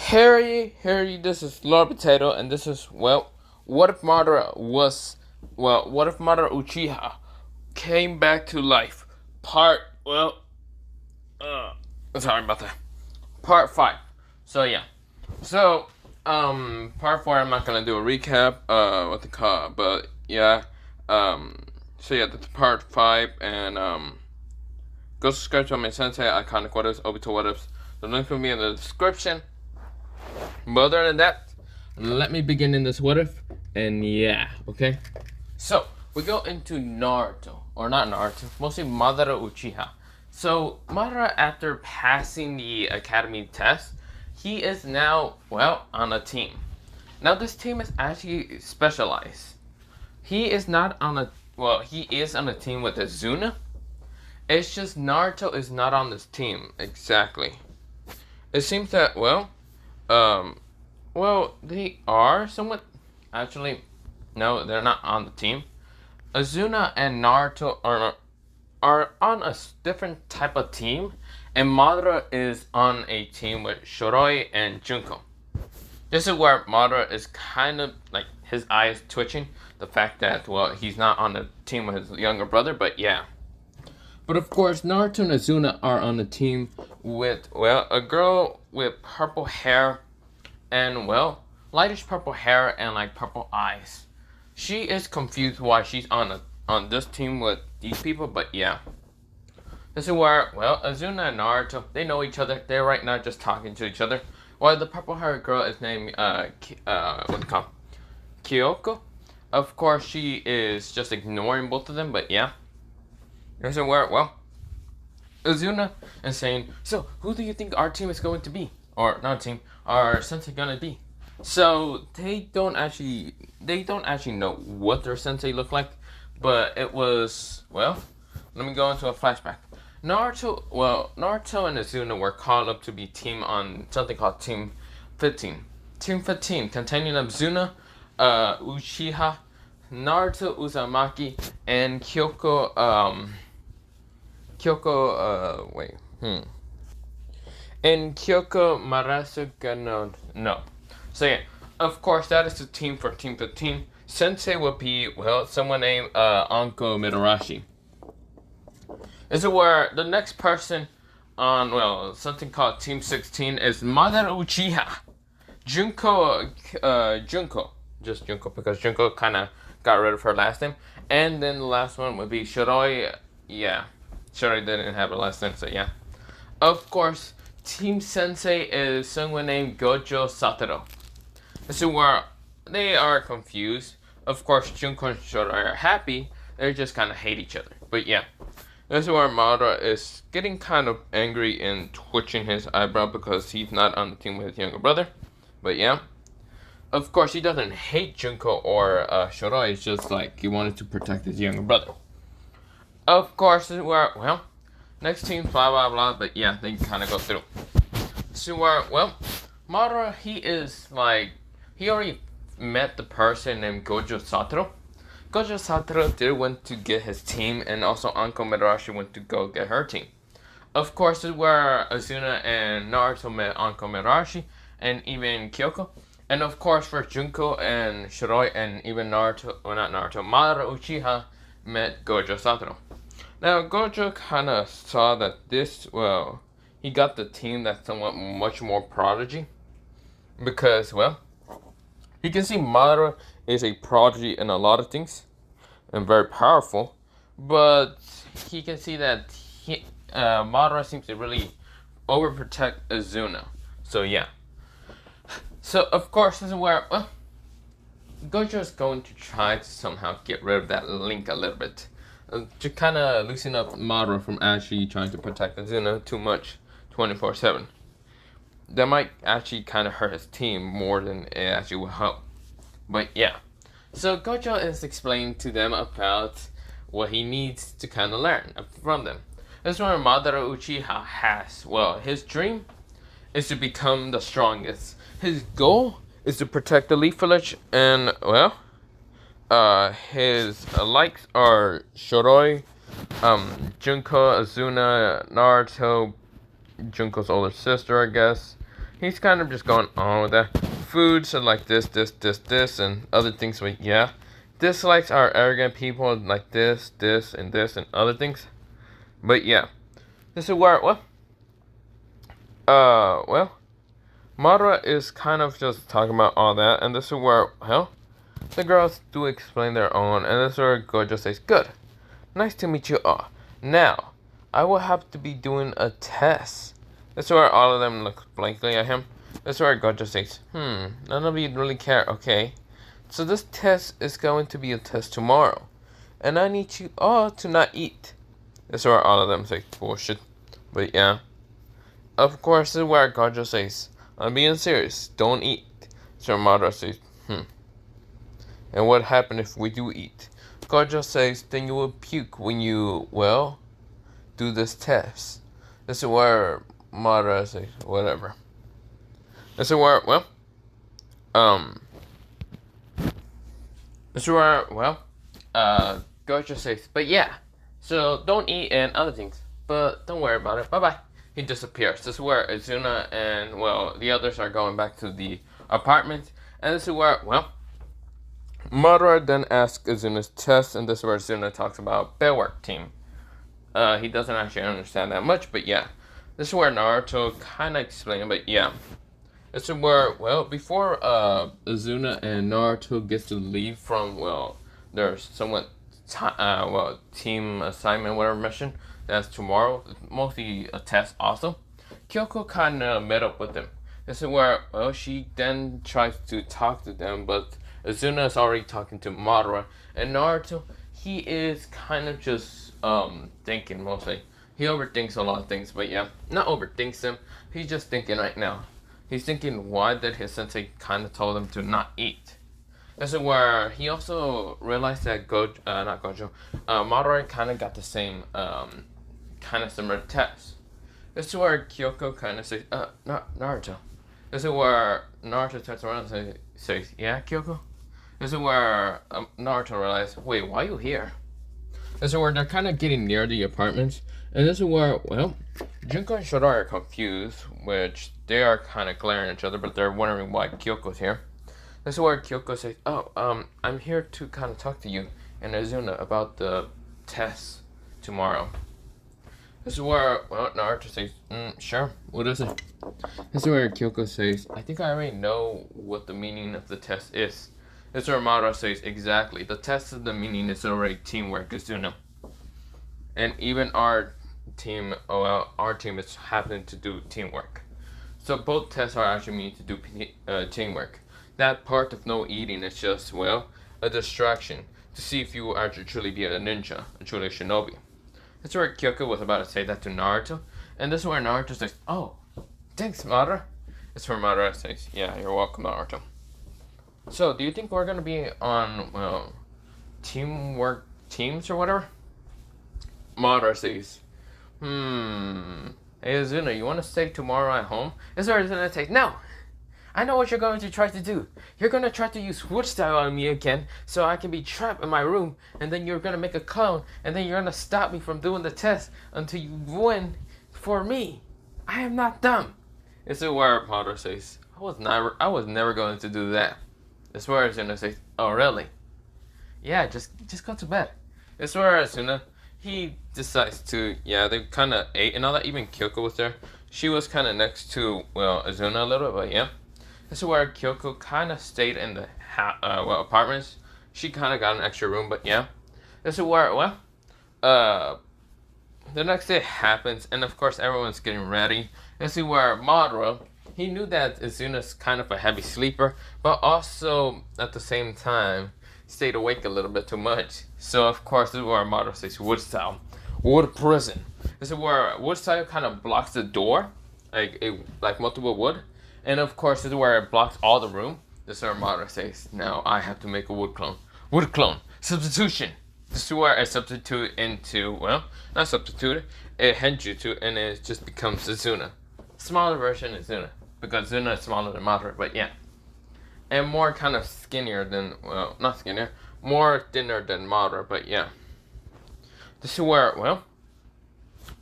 Harry, this is Lord Potato, and this is, what if what if Madara Uchiha came back to life? Part, uh, sorry about that. Part 5. So, yeah. So, part 4, I'm not gonna do a recap, what they call it, but, yeah, so yeah, that's part 5, and, go subscribe to my sensei, iconic what ifs, Obito what ifs. The link will be in the description. But other than that, let me begin in this what if, and yeah, okay? So, we go into Naruto, or not Naruto, mostly Madara Uchiha. So, Madara, after passing the academy test, he is now, on a team. Now, this team is actually specialized. He is not on a, he is on a team with Azuna. It's just Naruto is not on this team, exactly. It seems that, they are somewhat. Actually, no, they're not on the team. Azuna and Naruto are on a different type of team, and Madara is on a team with Shiroi and Junko. This is where Madara is kind of like his eyes twitching. The fact that he's not on the team with his younger brother, but yeah. But of course, Naruto and Azuna are on the team with, a girl with purple hair and, lightish purple hair and, like, purple eyes. She is confused why she's on this team with these people, but yeah. This is where, Azuna and Naruto, they know each other. They're right now just talking to each other. While the purple haired girl is named, Kyoko. Of course, she is just ignoring both of them, but yeah. This is where, Azuna is saying, so, who do you think our team is going to be? Or, not team, our sensei gonna be? So, they don't actually know what their sensei looked like, but it was, let me go into a flashback. Naruto and Azuna were called up to be team on something called Team 15. Team 15, containing Azuna, Uchiha, Naruto Uzumaki, and and Kyoko Marasuka no. So yeah, of course that is the team for Team 15. Sensei would be, someone named Anko Midarashi. This is where the next person on, something called Team 16 is Madara Uchiha. Junko. Just Junko, because Junko kind of got rid of her last name. And then the last one would be Shiroi. Yeah. Shiroi didn't have a last name, so yeah. Of course, Team Sensei is someone named Gojo Satoru. This is where they are confused. Of course, Junko and Shiroi are happy. They just kind of hate each other. But yeah. This is where Madara is getting kind of angry and twitching his eyebrow because he's not on the team with his younger brother. But yeah. Of course, he doesn't hate Junko or Shiroi. It's just like he wanted to protect his younger brother. Of course, this is where, next team, blah, blah, blah. But yeah, they kind of go through. So where, Madara, he already met the person named Gojo Satoru. Gojo Satoru did went to get his team, and also Anko Midarashi went to go get her team. Of course, this is where Azuna and Naruto met Anko Midarashi, and even Kyoko. And of course, for Junko and Shiroi, and even Madara Uchiha met Gojo Satoru. Now, Gojo kind of saw that this, he got the team that's somewhat much more prodigy. Because, he can see Madara is a prodigy in a lot of things. And very powerful. But he can see that Madara seems to really overprotect Azuna. So, yeah. So, of course, this is where, Gojo is going to try to somehow get rid of that link a little bit. To kind of loosen up Madara from actually trying to protect Azuna too much 24/7. That might actually kind of hurt his team more than it actually will help. But yeah. So Gojo is explaining to them about what he needs to kind of learn from them. This is where Madara Uchiha has, his dream is to become the strongest. His goal is to protect the Leaf Village, and, his likes are Shiroi, Junko, Azuna, Naruto, Junko's older sister, I guess, he's kind of just going on with that. Foods are like this, and other things. But yeah, dislikes are arrogant people like this, and other things. But yeah, this is where well, Madara is kind of just talking about all that, and this is where the girls do explain their own, and this is where Gojo says, "Good, nice to meet you all. Now, I will have to be doing a test." This is where all of them look blankly at him. This is where Gojo says, none of you really care, okay? So this test is going to be a test tomorrow, and I need you all to not eat. This is where all of them say bullshit, but yeah. Of course, this is where Gojo says, "I'm being serious, don't eat." So Madara says, "And what happens if we do eat?" Gojo says, "Then you will puke when you, do this test." This is where Madara says, "Whatever." This is where, this is where, Gojo says, "But yeah, so don't eat and other things, but don't worry about it, bye-bye." He disappears. This is where Azuna and, the others are going back to the apartment, and this is where, Madara then asks Azuna's test, and this is where Azuna talks about Bearwork team. He doesn't actually understand that much, but yeah. This is where Naruto kind of explained, but yeah. This is where, before Azuna and Naruto gets to leave from, their somewhat, team assignment, whatever mission, that's tomorrow, mostly a test also, Kyoko kind of met up with them. This is where, she then tries to talk to them, but Azuna is already talking to Madara, and Naruto, he is kind of just, thinking mostly. He overthinks a lot of things, but yeah, not overthinks them, he's just thinking right now. He's thinking why did his sensei kind of told him to not eat. This is where he also realized that Madara kind of got the same, kind of similar test. This is where Kyoko kind of says, Naruto. This is where Naruto turns around and says, "Yeah, Kyoko?" This is where Naruto realizes, "Wait, why are you here?" This is where they're kind of getting near the apartments. And this is where, Junko and Shadori are confused, which they are kind of glaring at each other, but they're wondering why Kyoko's here. This is where Kyoko says, "I'm here to kind of talk to you and Azuna about the test tomorrow." This is where, Naruto says, "Sure, what is it?" This is where Kyoko says, "I think I already know what the meaning of the test is." This is where Madara says, "Exactly, the test of the meaning is already teamwork, Azuna. And even our team is happening to do teamwork. So both tests are actually meant to do teamwork. That part of no eating is just, a distraction to see if you will actually truly be a ninja, a truly shinobi." That's where Kyoko was about to say that to Naruto, and this is where Naruto says, "Oh, thanks, Madara." It's where Madara says, "Yeah, you're welcome, Naruto." So, do you think we're gonna be on, teamwork teams or whatever? Madara says, "Hey, Azuna, you want to stay tomorrow at home?" This is where Azuna says, "No! I know what you're going to try to do. You're going to try to use wood style on me again so I can be trapped in my room, and then you're going to make a clone, and then you're going to stop me from doing the test until you win for me. I am not dumb." This is where Madara says, I was never going to do that." This is where Azuna says, "Oh, really? Yeah, just go to bed." This is where Azuna, he decides to, they kind of ate and all that. Even Kyoko was there. She was kind of next to, Azuna a little bit, but yeah. This is where Kyoko kind of stayed in the apartments. She kind of got an extra room, but yeah. This is where, the next day happens, and of course everyone's getting ready. This is where Madara, he knew that Azuna's kind of a heavy sleeper, but also at the same time stayed awake a little bit too much. So of course this is where Madara says wood style, wood prison. This is where wood style kind of blocks the door, like multiple wood. And of course, this is where it blocks all the room. This is where Madara says, "Now I have to make a wood clone. Wood clone. Substitution." This is where I substitute into, not substitute, it henjutsu, and it just becomes Azuna. Smaller version is Azuna, because Azuna is smaller than Madara, but yeah. And more kind of skinnier than, not skinnier, more thinner than Madara, but yeah. This is where,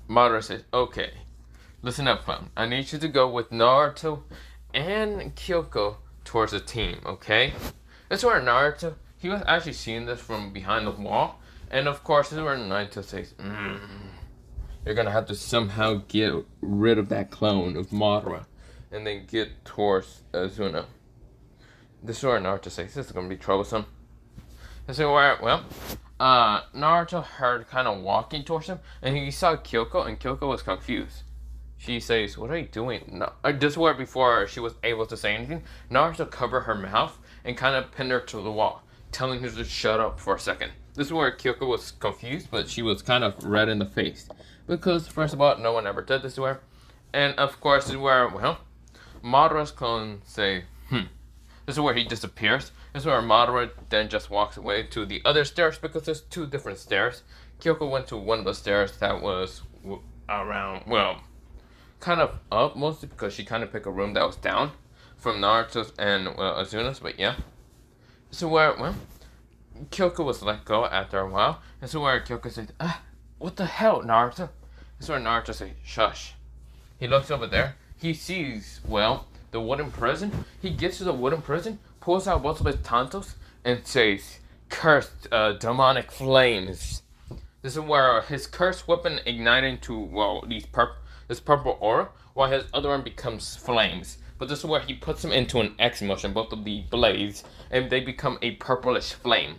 Madara says, "Okay, Listen up, clown. I need you to go with Naruto and Kyoko towards the team, okay? That's where Naruto, he was actually seeing this from behind the wall. And of course, this is where Naruto says, you're gonna have to somehow get rid of that clone of Madara. And then get towards Azuna. This is where Naruto says, this is gonna be troublesome. This is where, well, Naruto heard kind of walking towards him. And he saw Kyoko, and Kyoko was confused. She says, what are you doing? No. This is where before she was able to say anything, Naruto covered her mouth and kind of pinned her to the wall, telling her to shut up for a second. This is where Kyoko was confused, but she was kind of red in the face. Because, first of all, no one ever did this to her. And, of course, this is where, well, Madara's clone say, This is where he disappears. This is where Madara then just walks away to the other stairs because there's two different stairs. Kyoko went to one of the stairs that was around, well, kind of up mostly because she kind of picked a room that was down from Naruto's and Azuna's, but yeah. This is where, well, Kyoko was let go after a while. This is where Kyoko said, what the hell, Naruto? This is where Naruto said, shush. He looks over there. He sees, well, the wooden prison. He gets to the wooden prison, pulls out both of his tantos, and says, cursed demonic flames. This is where his cursed weapon ignited into, well, this purple aura, while his other one becomes flames. But this is where he puts him into an X motion, both of the blades, and they become a purplish flame.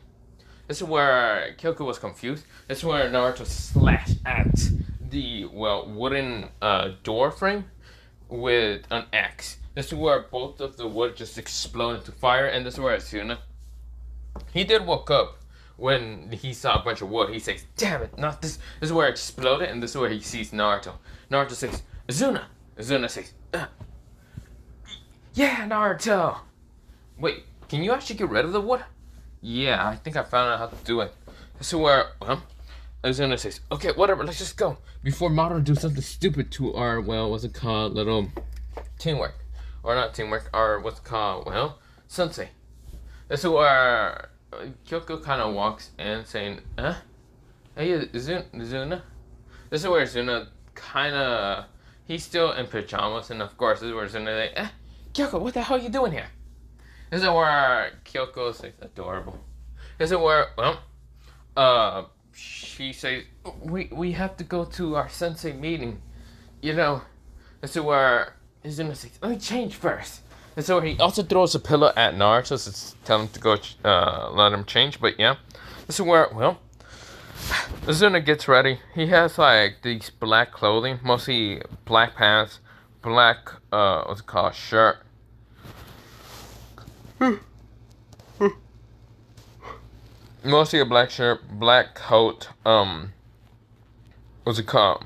This is where Kyoko was confused. This is where Naruto slashed at the, well, wooden door frame with an X. This is where both of the wood just explode into fire, and this is where Asuna, he did woke up when he saw a bunch of wood. He says, damn it, not this. This is where it exploded, and this is where he sees Naruto. Naruto says, Azuna. Azuna says, yeah, Naruto. Wait, can you actually get rid of the wood? Yeah, I think I found out how to do it. This is where, Azuna says, okay, whatever, let's just go. Before Madara do something stupid to our, well, what's it called, little teamwork. Or not teamwork, or what's it called, well, sensei. This is where Kyoko kind of walks in saying, hey, Azuna. This is where Azuna kind of, he's still in pajamas, and of course, this is where Azuna like, Kyoko, what the hell are you doing here? This is where Kyoko says, adorable. This is where, well, she says, we have to go to our sensei meeting. You know, this is where Azuna says, let me change first. And so he also throws a pillow at Naruto to tell him to go let him change. But yeah, this is where, well, Azuna gets ready. He has like these black clothing, mostly black pants, black, what's it called, shirt. Mostly a black shirt, black coat, what's it called?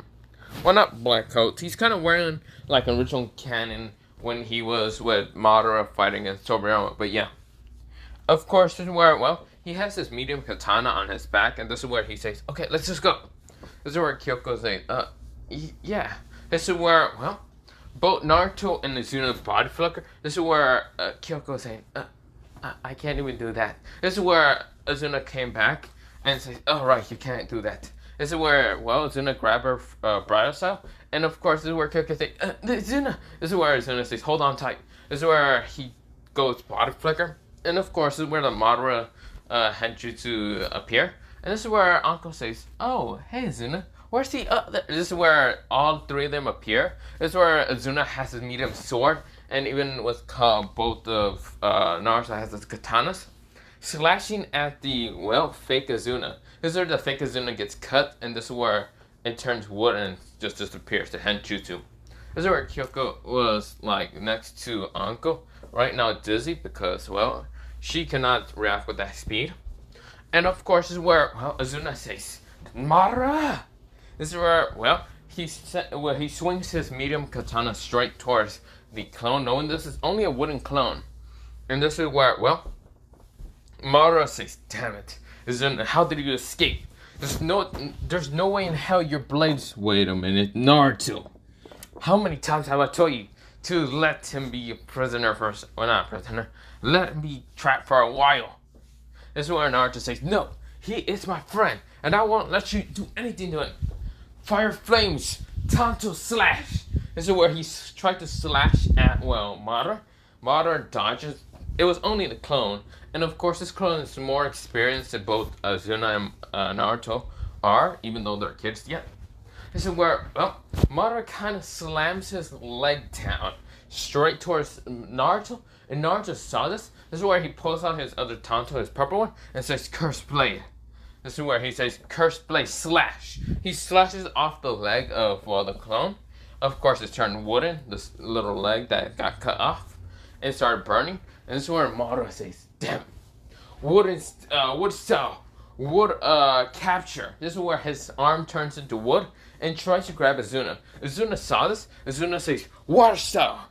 Well, not black coat. He's kind of wearing like an original canon when he was with Madara fighting against Tobirama, but yeah. Of course, this is where, well, he has this medium katana on his back, and this is where he says, okay, let's just go. This is where Kyoko says, yeah. This is where, well, both Naruto and Azuna's body flicker. This is where Kyoko is saying, I can't even do that. This is where Azuna came back and says, oh, right, you can't do that. This is where, well, Azuna grabbed her bridal style. And of course, this is where Kyoko says, Azuna. This is where Azuna says, hold on tight. This is where he goes body flicker. And of course, this is where the Madara Henjutsu appear. And this is where Uncle says, oh, hey, Azuna. Where's the other? This is where all three of them appear. This is where Azuna has his medium sword. And even with both of Naruto has his katanas. Slashing at the, well, fake Azuna. This is where the fake Azuna gets cut. And this is where it turns wood and just disappears. The Henjutsu. This is where Kyoko was, like, next to Anko. Right now dizzy because, well, she cannot react with that speed. And of course, this is where, well, Azuna says, Madara! This is where, well, he swings his medium katana straight towards the clone, knowing this is only a wooden clone. And this is where, well, Madara says, damn it, Azuna, how did you escape? There's no way in hell your blades. Wait a minute, Naruto. How many times have I told you to let him be a prisoner for, well, not a prisoner, let him be trapped for a while? This is where Naruto says, no, he is my friend, and I won't let you do anything to him. Fire flames, Tanto slash. This is where he tried to slash at, well, Madara. Madara dodges. It was only the clone. And of course, this clone is more experienced than both Azuna and Naruto are, even though they're kids yet. This is where, well, Madara kind of slams his leg down straight towards Naruto. And Naruto saw this. This is where he pulls out his other Tanto, his purple one, and says, "Curse blade." This is where he says, "Curse blade, slash." He slashes off the leg of, well, the clone. Of course, it turned wooden, this little leg that got cut off, and started burning. And this is where Madara says, "Damn, wood style, wood capture." This is where his arm turns into wood and tries to grab Azuna. Azuna saw this. Azuna says, "Water style."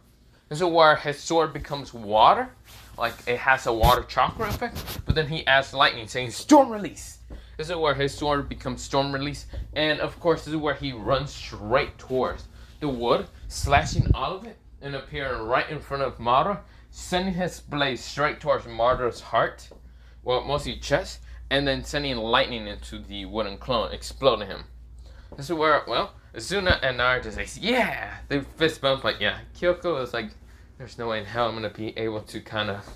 This is where his sword becomes water, like it has a water chakra effect. But then he adds lightning, saying, "Storm release." This is where his sword becomes storm release, and of course, this is where he runs straight towards the wood, slashing all of it, and appearing right in front of Madara, sending his blade straight towards Madara's heart, well, mostly chest, and then sending lightning into the wooden clone, exploding him. This is where, well, Azuna and Naruto say, "Yeah!" They fist bump, like, yeah. Kyoko is like, there's no way in hell I'm gonna be able to kind of,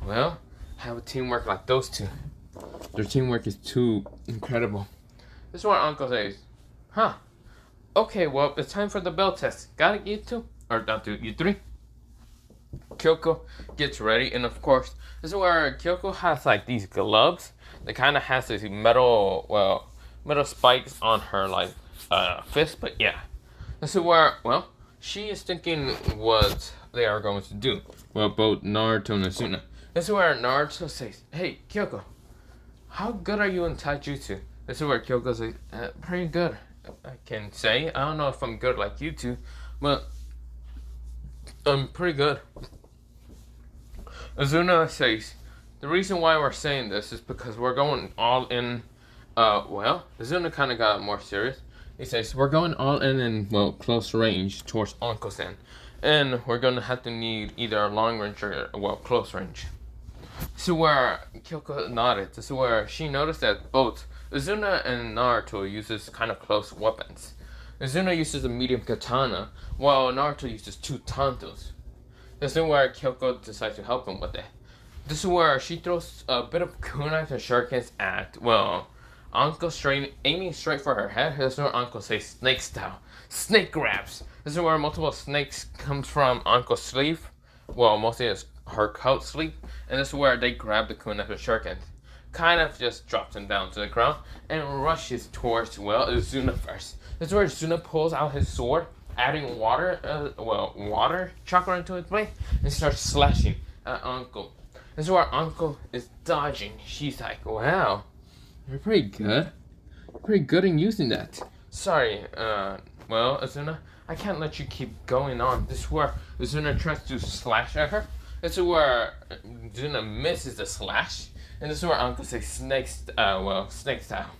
well, have a teamwork like those two. Their teamwork is too incredible. This is where Uncle says, "Huh. Okay, well, it's time for the bell test. Got it, you two? Or not you three?" Kyoko gets ready, and of course, this is where Kyoko has like these gloves that kind of has these metal spikes on her like fist. But yeah, this is where, well, she is thinking what they are going to do. Well, both Naruto and Azuna. This is where Naruto says, "Hey, Kyoko, how good are you in taijutsu?" This is where Kyoko says, "Pretty good, I can say. I don't know if I'm good like you two, but I'm pretty good." Azuna says, "The reason why we're saying this is because we're going all in." Well, Azuna kind of got more serious. He says, "We're going all in, well, close range towards Onko-sen. And we're going to have to need either a long range or, well, close range." This is where Kyoko nodded. This is where she noticed that both Azuna and Naruto uses kind of close weapons. Azuna uses a medium katana, while Naruto uses two tantos. This is where Kyoko decides to help him with it. This is where she throws a bit of kunais and shurikens at, well, Anko aiming straight for her head. This is where Anko says, "Snake style. Snake grabs." This is where multiple snakes comes from Anko's sleeve. Well, mostly it's her coat sleeve. And this is where they grab the kunais and shurikens. Kind of just drops him down to the ground and rushes towards, well, Azuna first. This is where Azuna pulls out his sword, adding water chakra into his blade, and starts slashing at Anko. This is where Anko is dodging. She's like, "Wow, you're pretty good. You're pretty good in using that. Sorry, well, Azuna, I can't let you keep going on." This is where Azuna tries to slash at her. This is where Azuna misses the slash. And this is where Uncle says snake style.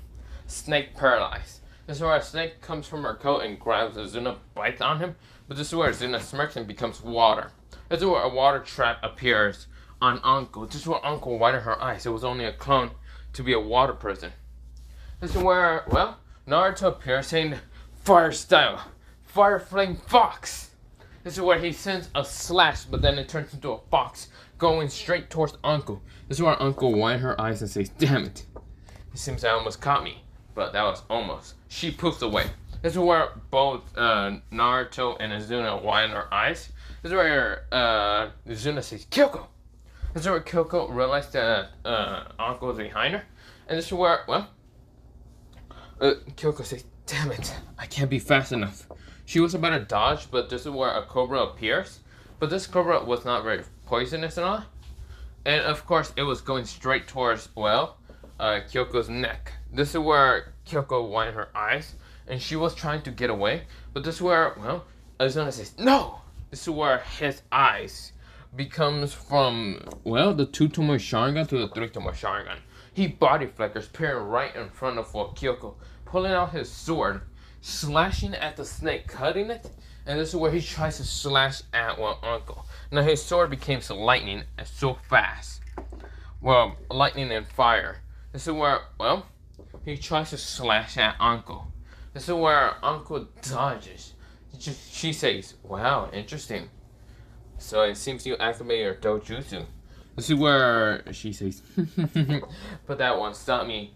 Snake paralyzed. This is where a snake comes from her coat and grabs Azuna, bites on him. But this is where Azuna smirks and becomes water. This is where a water trap appears on Uncle. This is where Uncle widened her eyes. It was only a clone to be a water person. This is where, well, Naruto appears saying, "Fire style. Fire flame fox." This is where he sends a slash, but then it turns into a fox, going straight towards Uncle. This is where Uncle widens her eyes and says, "Damn it. It seems I almost caught me." But that was almost. She poofs away. This is where both Naruto and Azuna widen their eyes. This is where Azuna says, "Kyoko." This is where Kyoko realized that Uncle was behind her. And this is where, well, Kyoko says, "Damn it. I can't be fast enough." She was about to dodge, but this is where a cobra appears. But this cobra was not very poisonous and all. And of course, it was going straight towards, well, Kyoko's neck. This is where Kyoko widened her eyes, and she was trying to get away. But this is where, well, Azuna says, "No!" This is where his eyes becomes from, well, the 2-Tomoe Sharingan to the 3-Tomoe Sharingan. He body flickers, appearing right in front of Kyoko, pulling out his sword, slashing at the snake, cutting it. And this is where he tries to slash at, well, Uncle. Now his sword became lightning so fast. Well, lightning and fire. This is where, well, he tries to slash at Uncle. This is where Uncle dodges. she says, wow, interesting. So it seems you activate your dojutsu. This is where she says, but that won't stop me.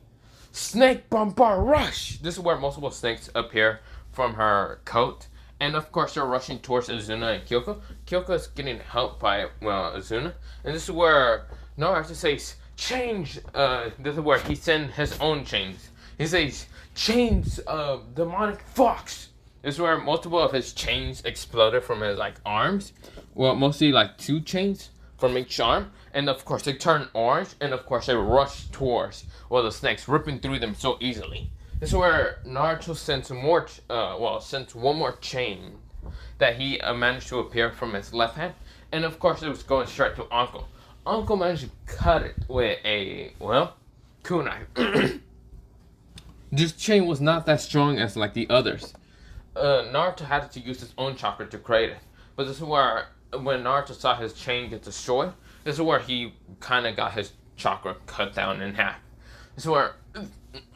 Snake bombard rush! This is where multiple snakes appear from her coat. And of course they're rushing towards Azuna and Kyoko. Kyoko is getting helped by, well, Azuna. And this is where Naruto says, change! This is where he sends his own chains. He says, chains of demonic fox! This is where multiple of his chains exploded from his, like, arms. Well, mostly, like, 2 chains from each arm. And, of course, they turn orange. And, of course, they rush towards, well, the snakes, ripping through them so easily. This is where Naruto sends more, sends one more chain that he managed to appear from his left hand. And, of course, it was going straight to Uncle. Uncle managed to cut it with a, well, kunai. This chain was not that strong as, like, the others. Naruto had to use his own chakra to create it. But this is where, when Naruto saw his chain get destroyed, this is where he kind of got his chakra cut down in half. This is where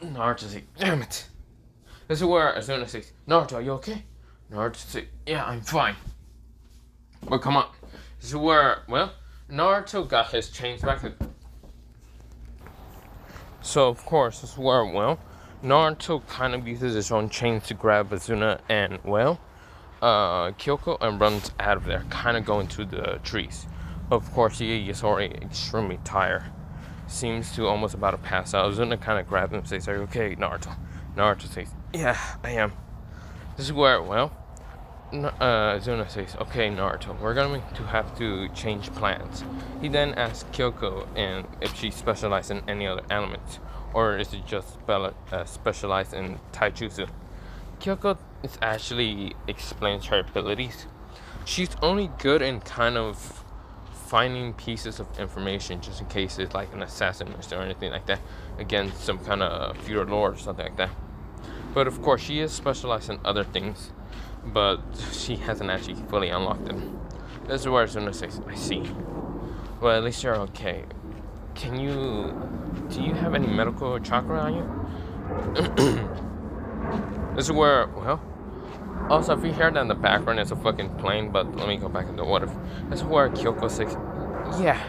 Naruto says, damn it. This is where Azuna says, Naruto, are you okay? Naruto says, yeah, I'm fine. But come on. This is where, well, Naruto got his chains back. So, of course, this is where, well, Naruto kind of uses his own chains to grab Azuna and, well, Kyoko, and runs out of there, kind of going to the trees. Of course, he is already extremely tired. Seems to almost about to pass out. Azuna kind of grabs him and says, are you okay, Naruto? Naruto says, yeah, I am. This is where, well, Azuna says, okay, Naruto, we're going to have to change plans. He then asks Kyoko and if she specializes in any other elements, or is it just specialized in taijutsu. Kyoko is actually explains her abilities. She's only good in kind of finding pieces of information just in case it's like an assassin or anything like that against some kind of feudal lord or something like that. But of course she is specialized in other things, but she hasn't actually fully unlocked them. This is where Azuna says, I see. Well, at least you're okay. Do you have any medical chakra on you? This is where, well, also if you hear that in the background, it's a fucking plane, but let me go back into what if. This is where Kyoko says, yeah,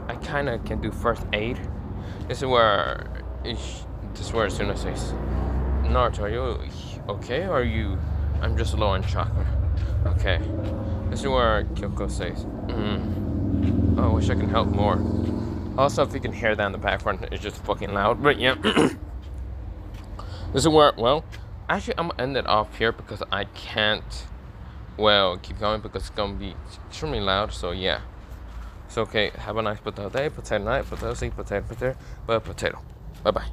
I kind of can do first aid. This is where Azuna says, Naruto, are you okay, or are you, I'm just low on chakra. Okay. This is where Kyoko says, oh, I wish I can help more. Also, if you can hear that in the background, it's just fucking loud. But yeah. This is where, well, actually, I'm gonna end it off here because I can't, well, keep going because it's gonna be extremely loud. So yeah. So okay, have a nice potato day, potato night, potato seed, potato. Bye bye.